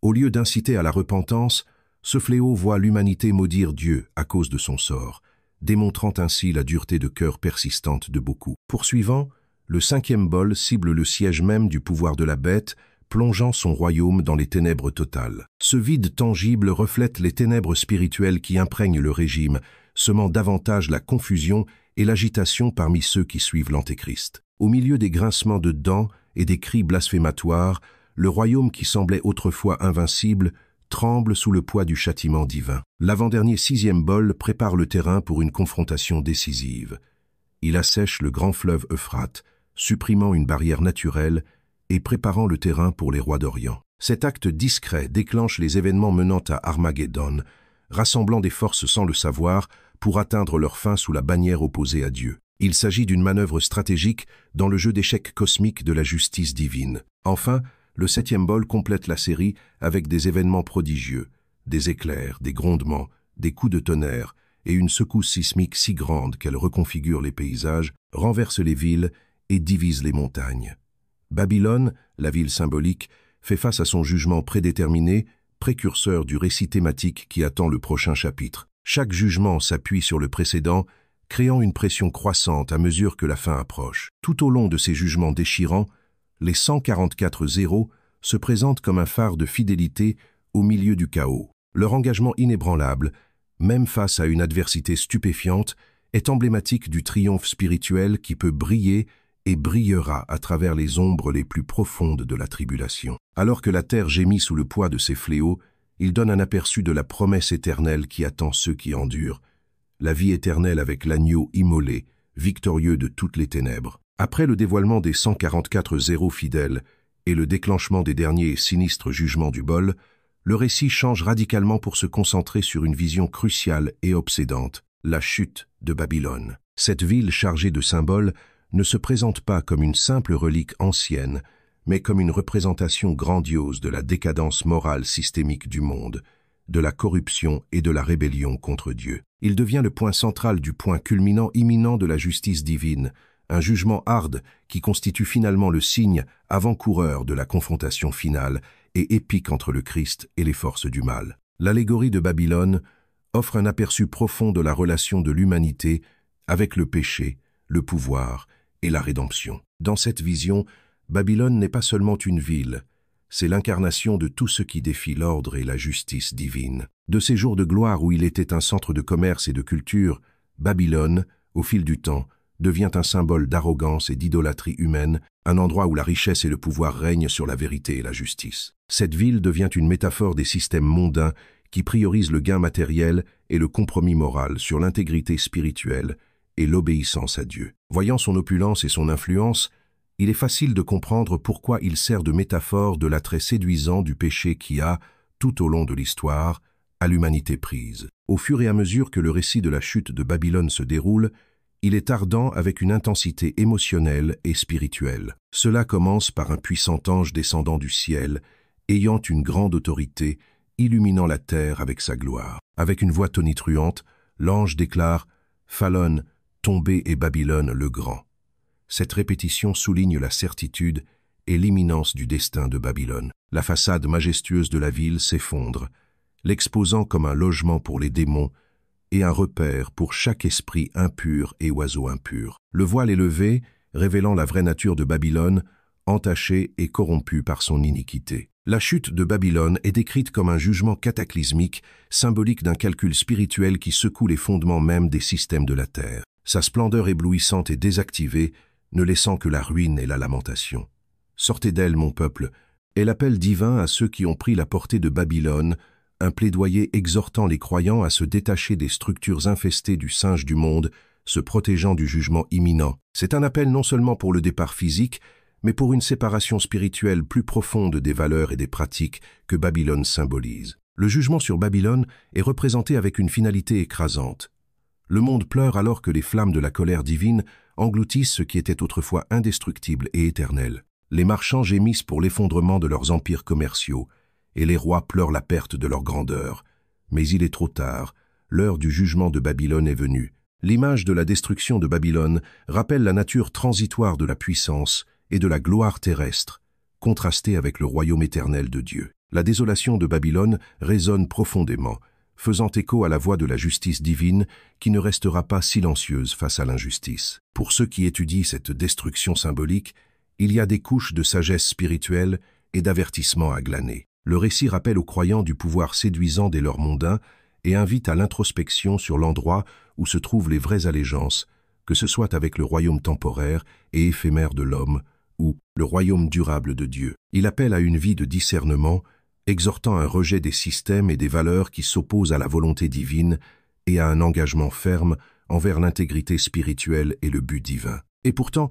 au lieu d'inciter à la repentance, ce fléau voit l'humanité maudire Dieu à cause de son sort, démontrant ainsi la dureté de cœur persistante de beaucoup. Poursuivant, le cinquième bol cible le siège même du pouvoir de la bête, plongeant son royaume dans les ténèbres totales. Ce vide tangible reflète les ténèbres spirituelles qui imprègnent le régime, semant davantage la confusion et l'agitation parmi ceux qui suivent l'Antéchrist. Au milieu des grincements de dents et des cris blasphématoires, le royaume qui semblait autrefois invincible tremble sous le poids du châtiment divin. L'avant-dernier sixième bol prépare le terrain pour une confrontation décisive. Il assèche le grand fleuve Euphrate, supprimant une barrière naturelle et préparant le terrain pour les rois d'Orient. Cet acte discret déclenche les événements menant à Armageddon, rassemblant des forces sans le savoir pour atteindre leur fin sous la bannière opposée à Dieu. Il s'agit d'une manœuvre stratégique dans le jeu d'échecs cosmique de la justice divine. Enfin, Le 7e bol complète la série avec des événements prodigieux, des éclairs, des grondements, des coups de tonnerre et une secousse sismique si grande qu'elle reconfigure les paysages, renverse les villes et divise les montagnes. Babylone, la ville symbolique, fait face à son jugement prédéterminé, précurseur du récit thématique qui attend le prochain chapitre. Chaque jugement s'appuie sur le précédent, créant une pression croissante à mesure que la fin approche. Tout au long de ces jugements déchirants, les 144 zéros se présentent comme un phare de fidélité au milieu du chaos. Leur engagement inébranlable, même face à une adversité stupéfiante, est emblématique du triomphe spirituel qui peut briller et brillera à travers les ombres les plus profondes de la tribulation. Alors que la terre gémit sous le poids de ses fléaux, il donne un aperçu de la promesse éternelle qui attend ceux qui endurent, la vie éternelle avec l'agneau immolé, victorieux de toutes les ténèbres. Après le dévoilement des 144 zéros fidèles et le déclenchement des derniers sinistres jugements du bol, le récit change radicalement pour se concentrer sur une vision cruciale et obsédante, la chute de Babylone. Cette ville chargée de symboles ne se présente pas comme une simple relique ancienne, mais comme une représentation grandiose de la décadence morale systémique du monde, de la corruption et de la rébellion contre Dieu. Il devient le point central du point culminant imminent de la justice divine, un jugement hard qui constitue finalement le signe avant-coureur de la confrontation finale et épique entre le Christ et les forces du mal. L'allégorie de Babylone offre un aperçu profond de la relation de l'humanité avec le péché, le pouvoir et la rédemption. Dans cette vision, Babylone n'est pas seulement une ville, c'est l'incarnation de tout ce qui défie l'ordre et la justice divine. De ces jours de gloire où il était un centre de commerce et de culture, Babylone, au fil du temps, devient un symbole d'arrogance et d'idolâtrie humaine, un endroit où la richesse et le pouvoir règnent sur la vérité et la justice. Cette ville devient une métaphore des systèmes mondains qui priorisent le gain matériel et le compromis moral sur l'intégrité spirituelle et l'obéissance à Dieu. Voyant son opulence et son influence, il est facile de comprendre pourquoi il sert de métaphore de l'attrait séduisant du péché qui a, tout au long de l'histoire, à l'humanité prise. Au fur et à mesure que le récit de la chute de Babylone se déroule, il est ardent avec une intensité émotionnelle et spirituelle. Cela commence par un puissant ange descendant du ciel, ayant une grande autorité, illuminant la terre avec sa gloire. Avec une voix tonitruante, l'ange déclare « Phallon, tombé est Babylone le grand ». Cette répétition souligne la certitude et l'imminence du destin de Babylone. La façade majestueuse de la ville s'effondre, l'exposant comme un logement pour les démons et un repère pour chaque esprit impur et oiseau impur. Le voile est levé, révélant la vraie nature de Babylone, entachée et corrompue par son iniquité. La chute de Babylone est décrite comme un jugement cataclysmique, symbolique d'un calcul spirituel qui secoue les fondements mêmes des systèmes de la terre. Sa splendeur éblouissante est désactivée, ne laissant que la ruine et la lamentation. « Sortez d'elle, mon peuple » est l'appel divin à ceux qui ont pris la portée de Babylone, un plaidoyer exhortant les croyants à se détacher des structures infestées du singe du monde, se protégeant du jugement imminent. C'est un appel non seulement pour le départ physique, mais pour une séparation spirituelle plus profonde des valeurs et des pratiques que Babylone symbolise. Le jugement sur Babylone est représenté avec une finalité écrasante. Le monde pleure alors que les flammes de la colère divine engloutissent ce qui était autrefois indestructible et éternel. Les marchands gémissent pour l'effondrement de leurs empires commerciaux, et les rois pleurent la perte de leur grandeur. Mais il est trop tard, l'heure du jugement de Babylone est venue. L'image de la destruction de Babylone rappelle la nature transitoire de la puissance et de la gloire terrestre, contrastée avec le royaume éternel de Dieu. La désolation de Babylone résonne profondément, faisant écho à la voix de la justice divine qui ne restera pas silencieuse face à l'injustice. Pour ceux qui étudient cette destruction symbolique, il y a des couches de sagesse spirituelle et d'avertissement à glaner. Le récit rappelle aux croyants du pouvoir séduisant des leurs mondains et invite à l'introspection sur l'endroit où se trouvent les vraies allégeances, que ce soit avec le royaume temporaire et éphémère de l'homme ou le royaume durable de Dieu. Il appelle à une vie de discernement, exhortant un rejet des systèmes et des valeurs qui s'opposent à la volonté divine et à un engagement ferme envers l'intégrité spirituelle et le but divin. Et pourtant,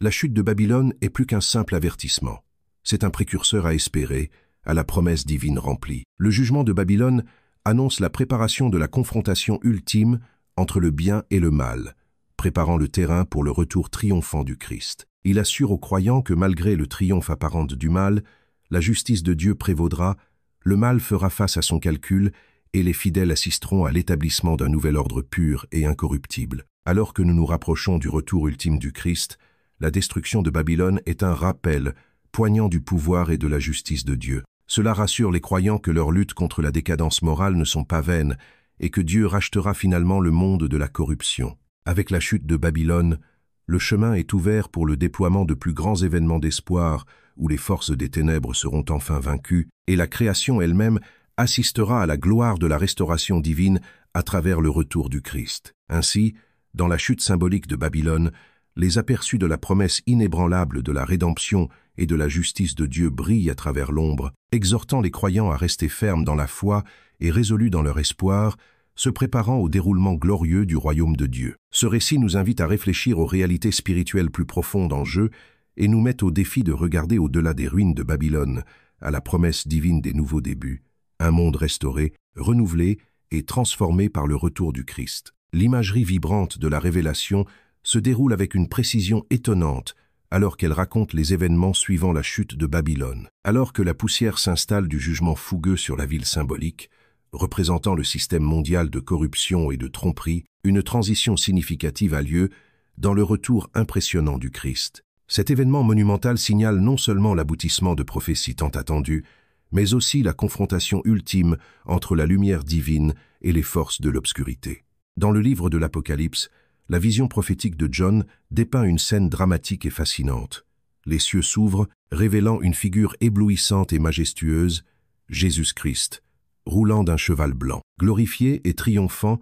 la chute de Babylone est plus qu'un simple avertissement. C'est un précurseur à espérer, à la promesse divine remplie. Le jugement de Babylone annonce la préparation de la confrontation ultime entre le bien et le mal, préparant le terrain pour le retour triomphant du Christ. Il assure aux croyants que malgré le triomphe apparent du mal, la justice de Dieu prévaudra, le mal fera face à son calcul et les fidèles assisteront à l'établissement d'un nouvel ordre pur et incorruptible. Alors que nous nous rapprochons du retour ultime du Christ, la destruction de Babylone est un rappel poignant du pouvoir et de la justice de Dieu. Cela rassure les croyants que leur lutte contre la décadence morale ne sont pas vaines et que Dieu rachètera finalement le monde de la corruption. Avec la chute de Babylone, le chemin est ouvert pour le déploiement de plus grands événements d'espoir où les forces des ténèbres seront enfin vaincues et la création elle-même assistera à la gloire de la restauration divine à travers le retour du Christ. Ainsi, dans la chute symbolique de Babylone, les aperçus de la promesse inébranlable de la rédemption et de la justice de Dieu brillent à travers l'ombre, exhortant les croyants à rester fermes dans la foi et résolus dans leur espoir, se préparant au déroulement glorieux du royaume de Dieu. Ce récit nous invite à réfléchir aux réalités spirituelles plus profondes en jeu et nous met au défi de regarder au-delà des ruines de Babylone, à la promesse divine des nouveaux débuts, un monde restauré, renouvelé et transformé par le retour du Christ. L'imagerie vibrante de la révélation se déroule avec une précision étonnante alors qu'elle raconte les événements suivant la chute de Babylone. Alors que la poussière s'installe du jugement fougueux sur la ville symbolique, représentant le système mondial de corruption et de tromperie, une transition significative a lieu dans le retour impressionnant du Christ. Cet événement monumental signale non seulement l'aboutissement de prophéties tant attendues, mais aussi la confrontation ultime entre la lumière divine et les forces de l'obscurité. Dans le livre de l'Apocalypse, la vision prophétique de John dépeint une scène dramatique et fascinante. Les cieux s'ouvrent, révélant une figure éblouissante et majestueuse, Jésus-Christ, roulant d'un cheval blanc. Glorifié et triomphant,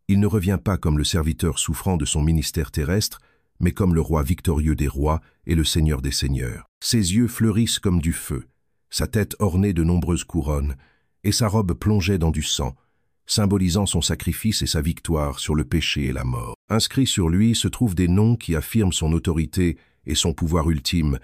il ne revient pas comme le serviteur souffrant de son ministère terrestre, mais comme le roi victorieux des rois et le seigneur des seigneurs. Ses yeux fleurissent comme du feu, sa tête ornée de nombreuses couronnes, et sa robe plongeait dans du sang, symbolisant son sacrifice et sa victoire sur le péché et la mort. Inscrits sur lui se trouvent des noms qui affirment son autorité et son pouvoir ultime,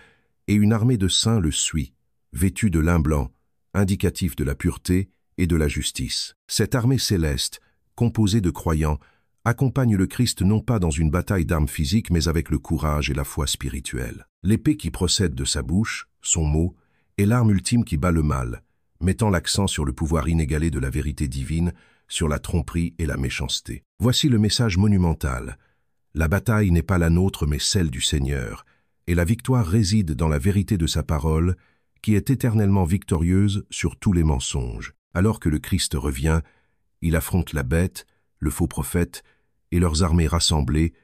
et une armée de saints le suit, vêtue de lin blanc, indicatif de la pureté et de la justice. Cette armée céleste, composée de croyants, accompagne le Christ non pas dans une bataille d'armes physiques, mais avec le courage et la foi spirituelle. L'épée qui procède de sa bouche, son mot, est l'arme ultime qui bat le mal, mettant l'accent sur le pouvoir inégalé de la vérité divine, sur la tromperie et la méchanceté. Voici le message monumental. La bataille n'est pas la nôtre, mais celle du Seigneur, et la victoire réside dans la vérité de sa parole, qui est éternellement victorieuse sur tous les mensonges. Alors que le Christ revient, il affronte la bête, le faux prophète, et leurs armées rassemblées,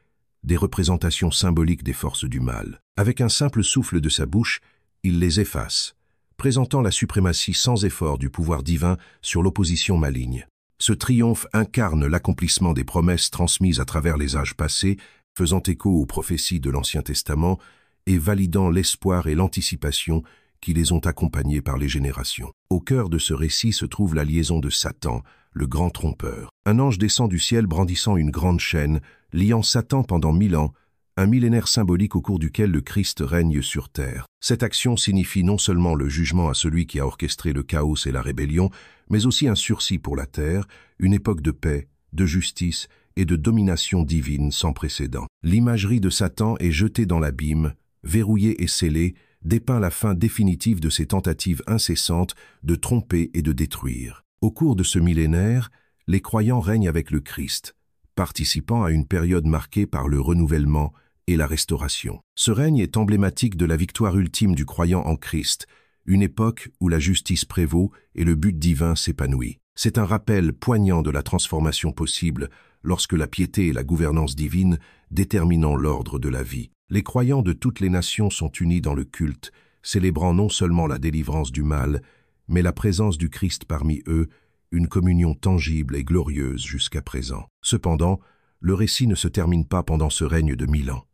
des représentations symboliques des forces du mal. Avec un simple souffle de sa bouche, il les efface, présentant la suprématie sans effort du pouvoir divin sur l'opposition maligne. Ce triomphe incarne l'accomplissement des promesses transmises à travers les âges passés, faisant écho aux prophéties de l'Ancien Testament et validant l'espoir et l'anticipation qui les ont accompagnés par les générations. Au cœur de ce récit se trouve la liaison de Satan, le grand trompeur. Un ange descend du ciel brandissant une grande chaîne, liant Satan pendant 1000 ans, un millénaire symbolique au cours duquel le Christ règne sur terre. Cette action signifie non seulement le jugement à celui qui a orchestré le chaos et la rébellion, mais aussi un sursis pour la terre, une époque de paix, de justice et de domination divine sans précédent. L'imagerie de Satan est jetée dans l'abîme, verrouillée et scellée, dépeint la fin définitive de ses tentatives incessantes de tromper et de détruire. Au cours de ce millénaire, les croyants règnent avec le Christ, participant à une période marquée par le renouvellement et la restauration. Ce règne est emblématique de la victoire ultime du croyant en Christ, une époque où la justice prévaut et le but divin s'épanouit. C'est un rappel poignant de la transformation possible lorsque la piété et la gouvernance divine déterminant l'ordre de la vie. Les croyants de toutes les nations sont unis dans le culte, célébrant non seulement la délivrance du mal, mais la présence du Christ parmi eux, une communion tangible et glorieuse jusqu'à présent. Cependant, le récit ne se termine pas pendant ce règne de 1000 ans.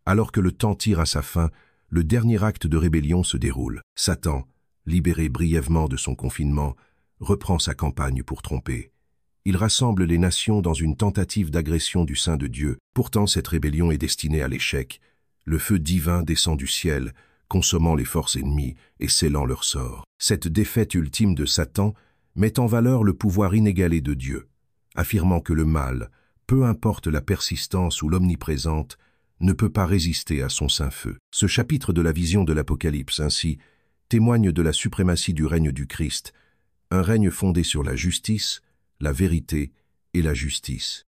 Alors que le temps tire à sa fin, le dernier acte de rébellion se déroule. Satan, libéré brièvement de son confinement, reprend sa campagne pour tromper. Il rassemble les nations dans une tentative d'agression du sein de Dieu. Pourtant, cette rébellion est destinée à l'échec. Le feu divin descend du ciel, consommant les forces ennemies et scellant leur sort. Cette défaite ultime de Satan met en valeur le pouvoir inégalé de Dieu, affirmant que le mal, peu importe la persistance ou l'omniprésente, ne peut pas résister à son saint feu. Ce chapitre de la vision de l'Apocalypse, ainsi, témoigne de la suprématie du règne du Christ, un règne fondé sur la justice, la vérité et la justice.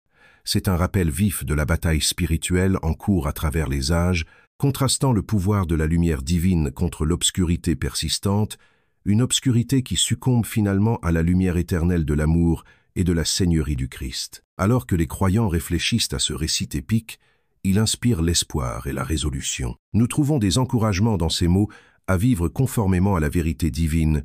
C'est un rappel vif de la bataille spirituelle en cours à travers les âges, contrastant le pouvoir de la lumière divine contre l'obscurité persistante, une obscurité qui succombe finalement à la lumière éternelle de l'amour et de la seigneurie du Christ. Alors que les croyants réfléchissent à ce récit épique, il inspire l'espoir et la résolution. Nous trouvons des encouragements dans ces mots à vivre conformément à la vérité divine,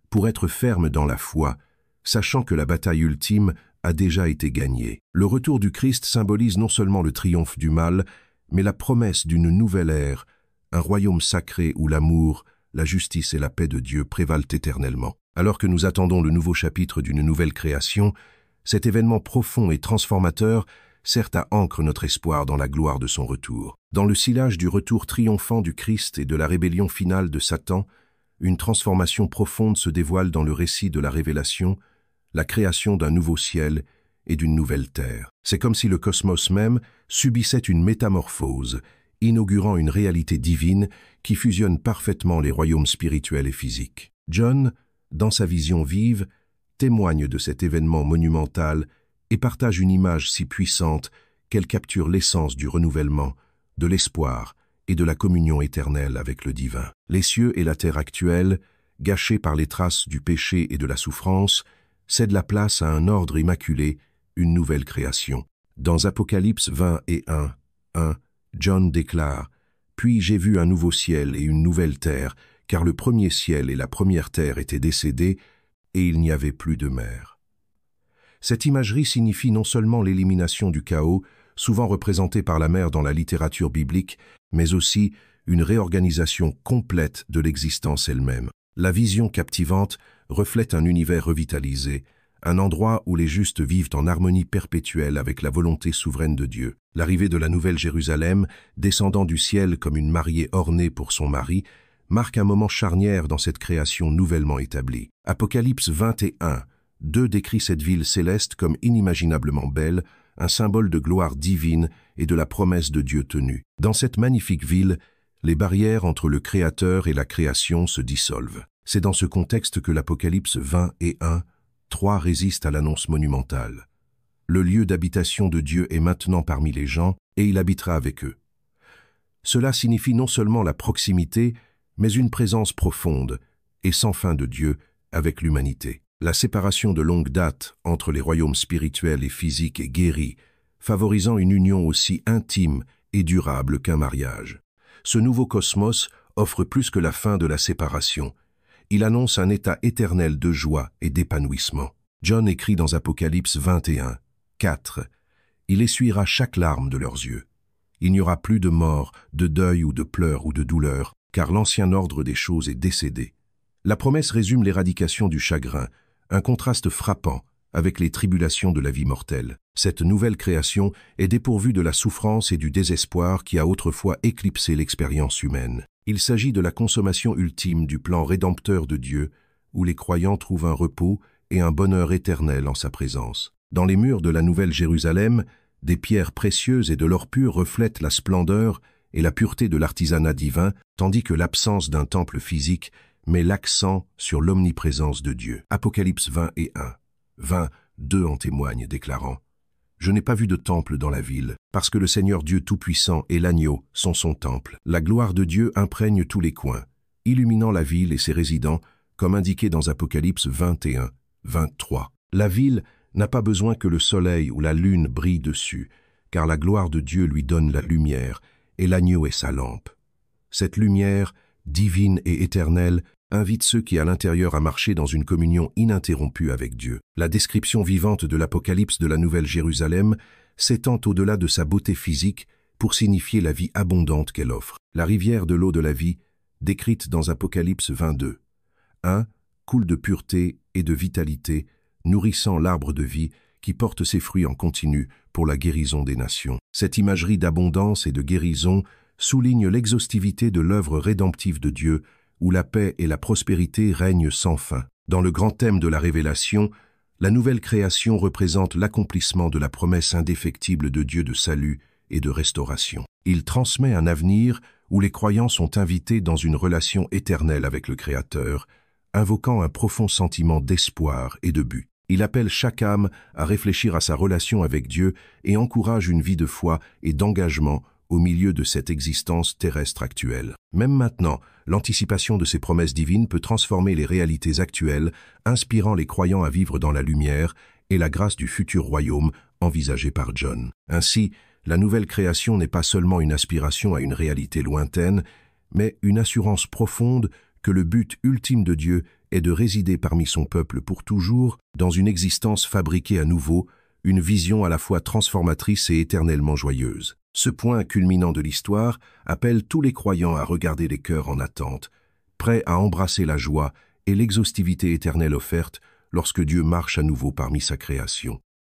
pour être ferme dans la foi, sachant que la bataille ultime a déjà été gagnée. Le retour du Christ symbolise non seulement le triomphe du mal, mais la promesse d'une nouvelle ère, un royaume sacré où l'amour, la justice et la paix de Dieu prévalent éternellement. Alors que nous attendons le nouveau chapitre d'une nouvelle création, cet événement profond et transformateur sert à ancrer notre espoir dans la gloire de son retour. Dans le sillage du retour triomphant du Christ et de la rébellion finale de Satan, une transformation profonde se dévoile dans le récit de la Révélation, la création d'un nouveau ciel et d'une nouvelle terre. C'est comme si le cosmos même subissait une métamorphose, inaugurant une réalité divine qui fusionne parfaitement les royaumes spirituels et physiques. John, dans sa vision vive, témoigne de cet événement monumental et partage une image si puissante qu'elle capture l'essence du renouvellement, de l'espoir et de la communion éternelle avec le divin. Les cieux et la terre actuelle, gâchés par les traces du péché et de la souffrance, cèdent la place à un ordre immaculé, une nouvelle création. Dans Apocalypse 20 et 1, John déclare « Puis j'ai vu un nouveau ciel et une nouvelle terre, car le premier ciel et la première terre étaient décédés, et il n'y avait plus de mer. » Cette imagerie signifie non seulement l'élimination du chaos, souvent représenté par la mer dans la littérature biblique, mais aussi une réorganisation complète de l'existence elle-même. La vision captivante reflète un univers revitalisé, un endroit où les justes vivent en harmonie perpétuelle avec la volonté souveraine de Dieu. L'arrivée de la Nouvelle Jérusalem, descendant du ciel comme une mariée ornée pour son mari, marque un moment charnière dans cette création nouvellement établie. Apocalypse 21, 2 décrit cette ville céleste comme inimaginablement belle, un symbole de gloire divine et de la promesse de Dieu tenue. Dans cette magnifique ville, les barrières entre le Créateur et la création se dissolvent. C'est dans ce contexte que l'Apocalypse 20 et 3 résiste à l'annonce monumentale. Le lieu d'habitation de Dieu est maintenant parmi les gens, et il habitera avec eux. Cela signifie non seulement la proximité, mais une présence profonde et sans fin de Dieu avec l'humanité. La séparation de longue date entre les royaumes spirituels et physiques est guérie, favorisant une union aussi intime et durable qu'un mariage. Ce nouveau cosmos offre plus que la fin de la séparation. Il annonce un état éternel de joie et d'épanouissement. John écrit dans Apocalypse 21, 4, « Il essuiera chaque larme de leurs yeux. Il n'y aura plus de mort, de deuil ou de pleurs ou de douleur, car l'ancien ordre des choses est décédé. » La promesse résume l'éradication du chagrin, un contraste frappant avec les tribulations de la vie mortelle. Cette nouvelle création est dépourvue de la souffrance et du désespoir qui a autrefois éclipsé l'expérience humaine. Il s'agit de la consommation ultime du plan rédempteur de Dieu, où les croyants trouvent un repos et un bonheur éternel en sa présence. Dans les murs de la Nouvelle Jérusalem, des pierres précieuses et de l'or pur reflètent la splendeur et la pureté de l'artisanat divin, tandis que l'absence d'un temple physique met l'accent sur l'omniprésence de Dieu. Apocalypse 20 et 2 en témoigne, déclarant « Je n'ai pas vu de temple dans la ville, parce que le Seigneur Dieu Tout-Puissant et l'Agneau sont son temple. La gloire de Dieu imprègne tous les coins, illuminant la ville et ses résidents, comme indiqué dans Apocalypse 21, 23. La ville n'a pas besoin que le soleil ou la lune brillent dessus, car la gloire de Dieu lui donne la lumière, et l'agneau est sa lampe. Cette lumière, divine et éternelle, invite ceux qui à l'intérieur à marcher dans une communion ininterrompue avec Dieu. La description vivante de l'Apocalypse de la Nouvelle Jérusalem s'étend au-delà de sa beauté physique pour signifier la vie abondante qu'elle offre. La rivière de l'eau de la vie, décrite dans Apocalypse 22, 1, coule de pureté et de vitalité, nourrissant l'arbre de vie qui porte ses fruits en continu pour la guérison des nations. Cette imagerie d'abondance et de guérison souligne l'exhaustivité de l'œuvre rédemptive de Dieu, où la paix et la prospérité règnent sans fin. Dans le grand thème de la Révélation, la nouvelle création représente l'accomplissement de la promesse indéfectible de Dieu de salut et de restauration. Il transmet un avenir où les croyants sont invités dans une relation éternelle avec le Créateur, invoquant un profond sentiment d'espoir et de but. Il appelle chaque âme à réfléchir à sa relation avec Dieu et encourage une vie de foi et d'engagement au milieu de cette existence terrestre actuelle. Même maintenant, l'anticipation de ces promesses divines peut transformer les réalités actuelles, inspirant les croyants à vivre dans la lumière et la grâce du futur royaume envisagé par John. Ainsi, la nouvelle création n'est pas seulement une aspiration à une réalité lointaine, mais une assurance profonde que le but ultime de Dieu est de résider parmi son peuple pour toujours dans une existence fabriquée à nouveau, une vision à la fois transformatrice et éternellement joyeuse. Ce point culminant de l'histoire appelle tous les croyants à regarder les cœurs en attente, prêts à embrasser la joie et l'exhaustivité éternelle offerte lorsque Dieu marche à nouveau parmi sa création.